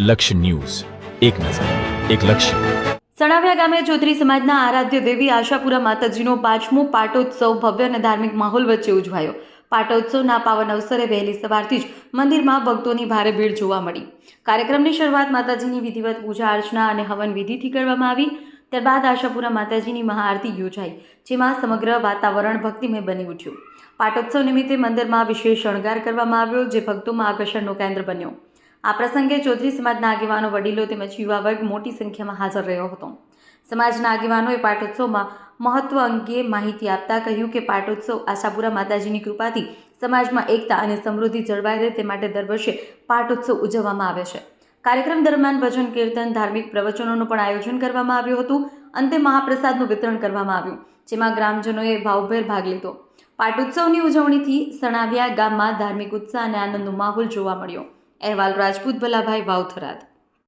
લક્ષ્ય ન્યૂઝ, એક નજર, એક લક્ષ્ય. સણાવ્યા ગામે ચૌધરી સમાજના આરાધ્ય દેવી આશાપુરા માતાજીનો 5મો પાટોત્સવ ભવ્ય અને ધાર્મિક માહોલ વચ્ચે ઉજવાયો. પાટોત્સવના પાવન અવસરે વહેલી સવારથી જ મંદિરમાં ભક્તોની ભારે ભીડ જોવા મળી. કાર્યક્રમની શરૂઆત માતાજીની વિધિવત પૂજા અર્ચના અને હવન વિધિથી કરવામાં આવી. ત્યારબાદ આશાપુરા માતાજીની મહાઆરતી યોજાઈ, જેમાં સમગ્ર વાતાવરણ ભક્તિમય બની ઉઠ્યું. પાટોત્સવ નિમિત્તે મંદિરમાં વિશેષ શણગાર કરવામાં આવ્યો, જે ભક્તોમાં આકર્ષણનું કેન્દ્ર બન્યો. આ પ્રસંગે ચૌધરી સમાજના આગેવાનો, વડીલો તેમજ યુવા વર્ગ મોટી સંખ્યામાં હાજર રહ્યો હતો. સમાજના આગેવાનોએ પાટોત્સવમાં મહત્વ અંગે માહિતી આપતા કહ્યું કે પાટોત્સવ આશાપુરા માતાજીની કૃપાથી સમાજમાં એકતા અને સમૃદ્ધિ જળવાઈ રહે તે માટે દર વર્ષે પાટોત્સવ ઉજવવામાં આવે છે. કાર્યક્રમ દરમિયાન ભજન, કીર્તન, ધાર્મિક પ્રવચનોનું પણ આયોજન કરવામાં આવ્યું હતું. અંતે મહાપ્રસાદનું વિતરણ કરવામાં આવ્યું, જેમાં ગ્રામજનોએ ભાવભેર ભાગ લીધો. પાટોત્સવની ઉજવણીથી સણાવ્યા ગામમાં ધાર્મિક ઉત્સાહ અને આનંદનો માહોલ જોવા મળ્યો. અહેવાલ રાજપૂત ભલાભાઈ, વાવથરાદ.